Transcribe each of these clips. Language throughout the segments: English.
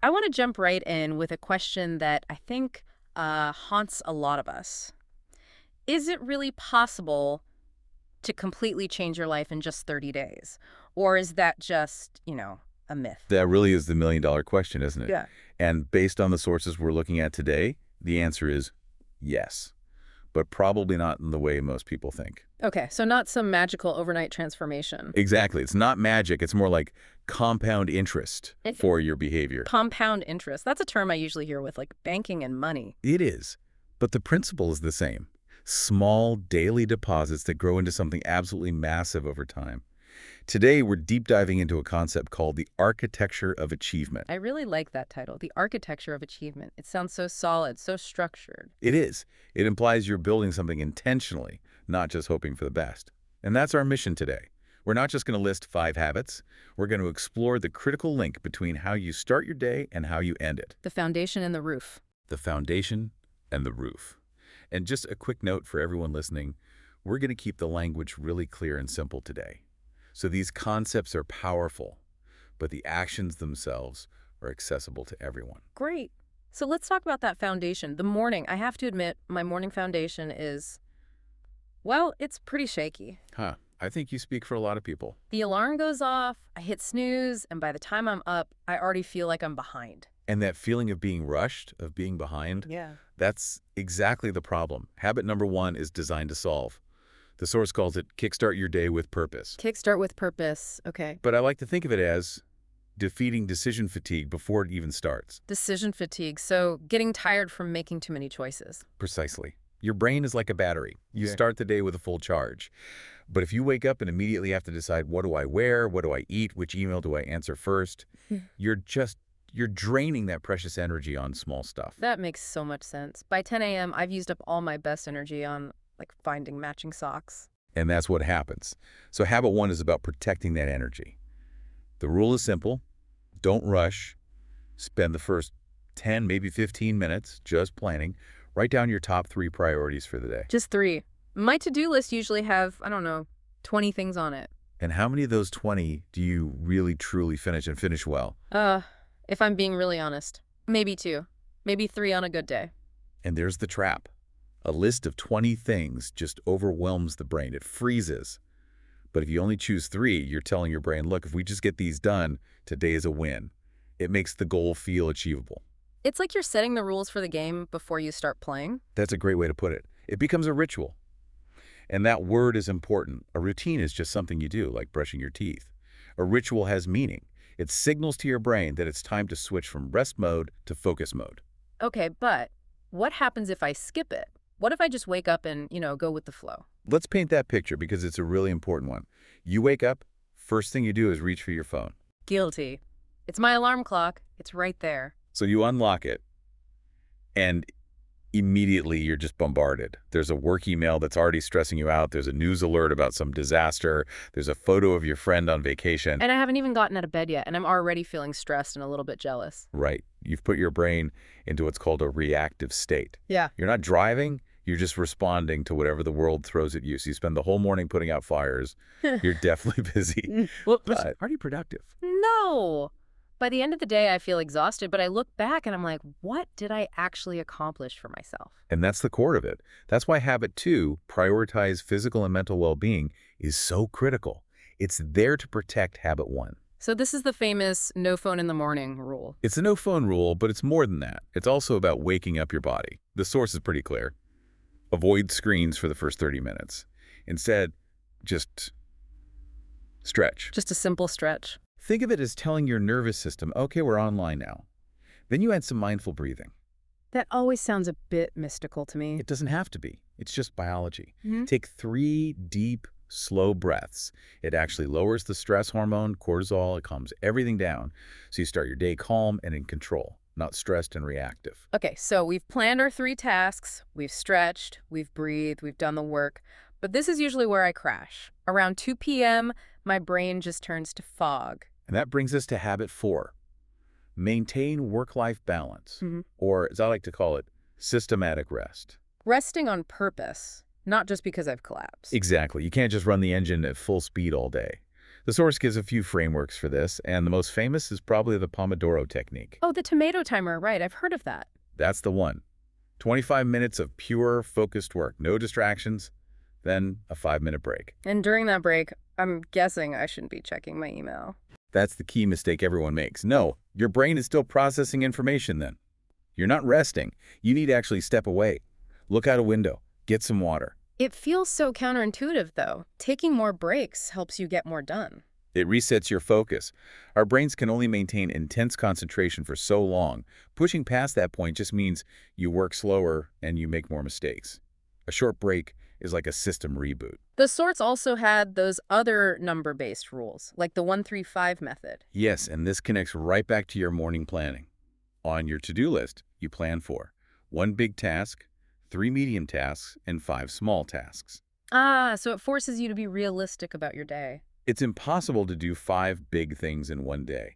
I want to jump right in with a question that I think haunts a lot of us. Is it really possible to completely change your life in just 30 days? Or is that just, a myth? That really is the million-dollar question, isn't it? Yeah. And based on the sources we're looking at today, the answer is yes, but probably not in the way most people think. Okay, so not some magical overnight transformation. Exactly. It's not magic. It's more like compound interest Mhm. for your behavior. Compound interest. That's a term I usually hear with like banking and money. It is, but the principle is the same. Small daily deposits that grow into something absolutely massive over time. Today, we're deep diving into a concept called the architecture of achievement. I really like that title, The Architecture of Achievement. It sounds so solid, so structured. It is. It implies you're building something intentionally, not just hoping for the best. And that's our mission today. We're not just going to list 5 habits. We're going to explore the critical link between how you start your day and how you end it. The foundation and the roof. The foundation and the roof. And just a quick note for everyone listening, we're going to keep the language really clear and simple today. So these concepts are powerful, but the actions themselves are accessible to everyone. Great. So let's talk about that foundation. The morning, I have to admit, my morning foundation is, well, it's pretty shaky. Huh. I think you speak for a lot of people. The alarm goes off, I hit snooze, and by the time I'm up, I already feel like I'm behind. And that feeling of being rushed, of being behind, Yeah. that's exactly the problem. Habit number 1 is designed to solve. The source calls it kickstart your day with purpose. Kickstart with purpose. Okay. But I like to think of it as defeating decision fatigue before it even starts. Decision fatigue. So getting tired from making too many choices. Precisely. Your brain is like a battery. You Okay. start the day with a full charge. But if you wake up and immediately have to decide, what do I wear? What do I eat? Which email do I answer first? You're draining that precious energy on small stuff. That makes so much sense. By 10 a.m., I've used up all my best energy on, like, finding matching socks. And that's what happens. So habit 1 is about protecting that energy. The rule is simple. Don't rush. Spend the first 10, maybe 15 minutes just planning. Write down your top 3 priorities for the day. Just 3. My to-do list usually have, I don't know, 20 things on it. And how many of those 20 do you really, truly finish and finish well? If I'm being really honest, maybe 2. Maybe 3 on a good day. And there's the trap. A list of 20 things just overwhelms the brain. It freezes. But if you only choose 3, you're telling your brain, look, if we just get these done, today is a win. It makes the goal feel achievable. It's like you're setting the rules for the game before you start playing. That's a great way to put it. It becomes a ritual. And that word is important. A routine is just something you do, like brushing your teeth. A ritual has meaning. It signals to your brain that it's time to switch from rest mode to focus mode. Okay, but what happens if I skip it? What if I just wake up and, go with the flow? Let's paint that picture because it's a really important one. You wake up, first thing you do is reach for your phone. Guilty. It's my alarm clock. It's right there. So you unlock it, and immediately you're just bombarded. There's a work email that's already stressing you out. There's a news alert about some disaster. There's a photo of your friend on vacation. And I haven't even gotten out of bed yet, and I'm already feeling stressed and a little bit jealous. Right. You've put your brain into what's called a reactive state. Yeah. You're not driving. You're just responding to whatever the world throws at you. So you spend the whole morning putting out fires. You're definitely busy. Well, But are you productive? no. By the end of the day, I feel exhausted, but I look back and I'm like, what did I actually accomplish for myself? And that's the core of it. That's why habit 2, prioritize physical and mental well-being, is so critical. It's there to protect habit 1. So this is the famous no phone in the morning rule. It's a no phone rule, but it's more than that. It's also about waking up your body. The source is pretty clear. Avoid screens for the first 30 minutes. Instead, just stretch. Just a simple stretch. Think of it as telling your nervous system, okay, we're online now. Then you add some mindful breathing. That always sounds a bit mystical to me. It doesn't have to be. It's just biology. Mhm. Take 3 deep, slow breaths. It actually lowers the stress hormone, cortisol. It calms everything down. So you start your day calm and in control, not stressed and reactive. Okay, so we've planned our 3 tasks, we've stretched, we've breathed, we've done the work, but this is usually where I crash. Around 2 p.m., my brain just turns to fog. And that brings us to habit 4. Maintain work-life balance, Mhm. or as I like to call it, systematic rest. Resting on purpose, not just because I've collapsed. Exactly. You can't just run the engine at full speed all day. The source gives a few frameworks for this, and the most famous is probably the Pomodoro technique. Oh, the tomato timer, right. I've heard of that. That's the one. 25 minutes of pure, focused work, no distractions, then a 5-minute break. And during that break, I'm guessing I shouldn't be checking my email. That's the key mistake everyone makes. No, your brain is still processing information then. You're not resting. You need to actually step away. Look out a window. Get some water. It feels so counterintuitive, though. Taking more breaks helps you get more done. It resets your focus. Our brains can only maintain intense concentration for so long. Pushing past that point just means you work slower and you make more mistakes. A short break is like a system reboot. The sorts also had those other number-based rules, like the 1-3-5 method. Yes, and this connects right back to your morning planning. On your to-do list, you plan for 1 big task, 3 medium tasks, and 5 small tasks. Ah, so it forces you to be realistic about your day. It's impossible to do 5 big things in one day.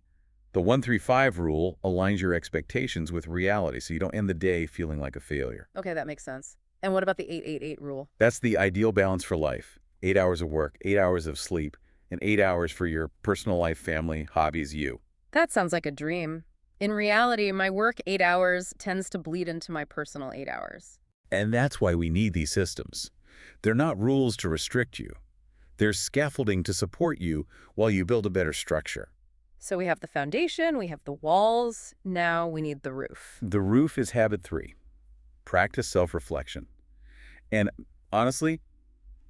The 1-3-5 rule aligns your expectations with reality so you don't end the day feeling like a failure. Okay, that makes sense. And what about the 8-8-8 rule? That's the ideal balance for life. 8 hours of work, 8 hours of sleep, and 8 hours for your personal life, family, hobbies, you. That sounds like a dream. In reality, my work 8 hours tends to bleed into my personal 8 hours. And that's why we need these systems. They're not rules to restrict you. They're scaffolding to support you while you build a better structure. So we have the foundation, we have the walls, now we need the roof. The roof is habit 3. Practice self-reflection. And honestly,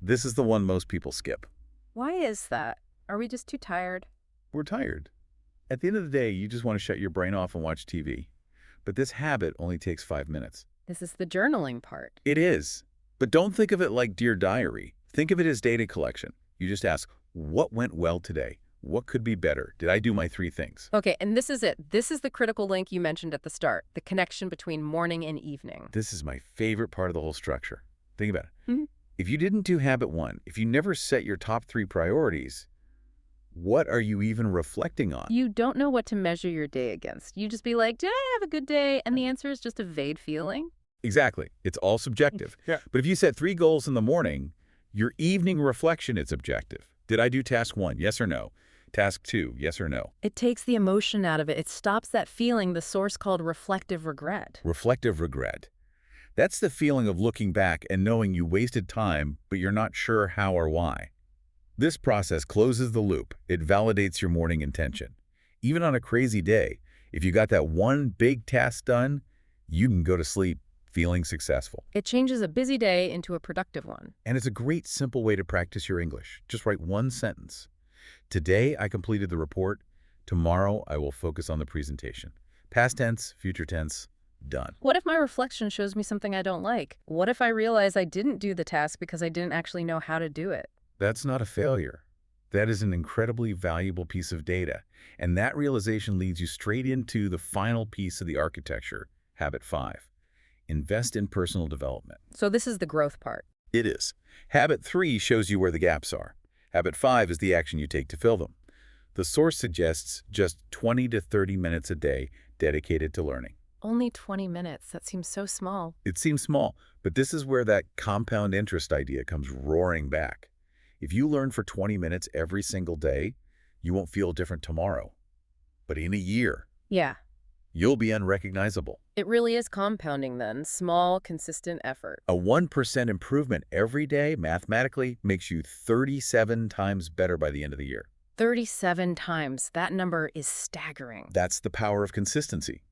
this is the one most people skip. Why is that? Are we just too tired? We're tired. At the end of the day, you just want to shut your brain off and watch TV. But this habit only takes 5 minutes. This is the journaling part. It is. But don't think of it like Dear Diary. Think of it as data collection. You just ask, what went well today? What could be better? Did I do my 3 things? Okay, and this is it. This is the critical link you mentioned at the start, the connection between morning and evening. This is my favorite part of the whole structure. Think about it. Mhm. If you didn't do habit 1, if you never set your top 3 priorities, what are you even reflecting on? You don't know what to measure your day against. You just be like, did I have a good day? And the answer is just a vague feeling. Exactly. It's all subjective. Yeah. But if you set 3 goals in the morning, your evening reflection is objective. Did I do task 1? Yes or no? Task 2, yes or no? It takes the emotion out of it. It stops that feeling the source called reflective regret. Reflective regret. That's the feeling of looking back and knowing you wasted time, but you're not sure how or why. This process closes the loop. It validates your morning intention. Even on a crazy day, if you got that one big task done, you can go to sleep feeling successful. It changes a busy day into a productive one. And it's a great, simple way to practice your English. Just write one sentence. Today, I completed the report. Tomorrow, I will focus on the presentation. Past tense, future tense, done. What if my reflection shows me something I don't like? What if I realize I didn't do the task because I didn't actually know how to do it? That's not a failure. That is an incredibly valuable piece of data. And that realization leads you straight into the final piece of the architecture, habit 5. Invest in personal development. So this is the growth part. It is. Habit 3 shows you where the gaps are. Habit 5 is the action you take to fill them. The source suggests just 20 to 30 minutes a day dedicated to learning. Only 20 minutes. That seems so small. It seems small, but this is where that compound interest idea comes roaring back. If you learn for 20 minutes every single day, you won't feel different tomorrow. But in a year, Yeah. you'll be unrecognizable. It really is compounding then. Small, consistent effort. A 1% improvement every day mathematically makes you 37 times better by the end of the year. 37 times. That number is staggering. That's the power of consistency.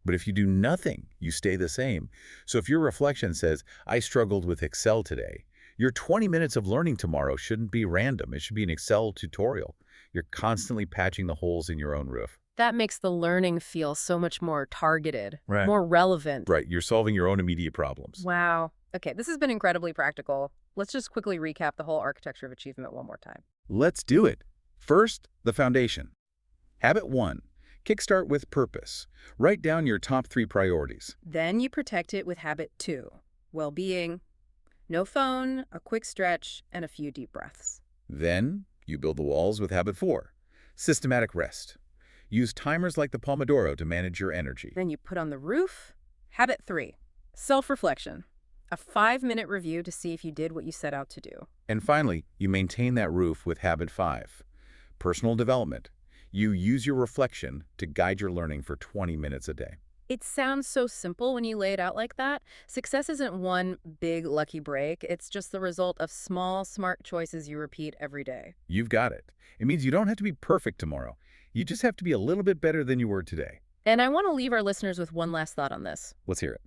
But if you do nothing, you stay the same. So if your reflection says, I struggled with Excel today, your 20 minutes of learning tomorrow shouldn't be random. It should be an Excel tutorial. You're constantly patching the holes in your own roof. That makes the learning feel so much more targeted, Right. more relevant. Right, you're solving your own immediate problems. Wow. Okay, this has been incredibly practical. Let's just quickly recap the whole architecture of achievement one more time. Let's do it. First, the foundation. Habit 1, kickstart with purpose. Write down your top 3 priorities. Then you protect it with habit 2, well-being. No phone, a quick stretch, and a few deep breaths. Then, you build the walls with habit 4, systematic rest. Use timers like the Pomodoro to manage your energy. Then you put on the roof. Habit 3, self-reflection. A 5-minute review to see if you did what you set out to do. And finally, you maintain that roof with habit 5, Personal development. You use your reflection to guide your learning for 20 minutes a day. It sounds so simple when you lay it out like that. Success isn't one big lucky break. It's just the result of small, smart choices you repeat every day. You've got it. It means you don't have to be perfect tomorrow. You just have to be a little bit better than you were today. And I want to leave our listeners with one last thought on this. Let's hear it.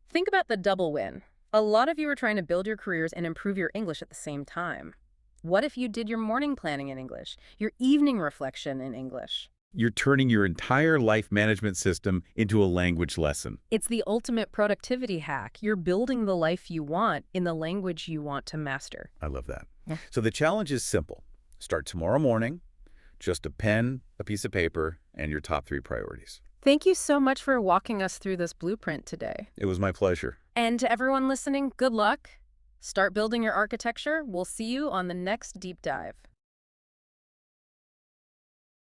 Think about the double win. A lot of you are trying to build your careers and improve your English at the same time. What if you did your morning planning in English, your evening reflection in English? You're turning your entire life management system into a language lesson. It's the ultimate productivity hack. You're building the life you want in the language you want to master. I love that. Yeah. So the challenge is simple. Start tomorrow morning, just a pen, a piece of paper, and your top 3 priorities. Thank you so much for walking us through this blueprint today. It was my pleasure. And to everyone listening, good luck. Start building your architecture. We'll see you on the next deep dive.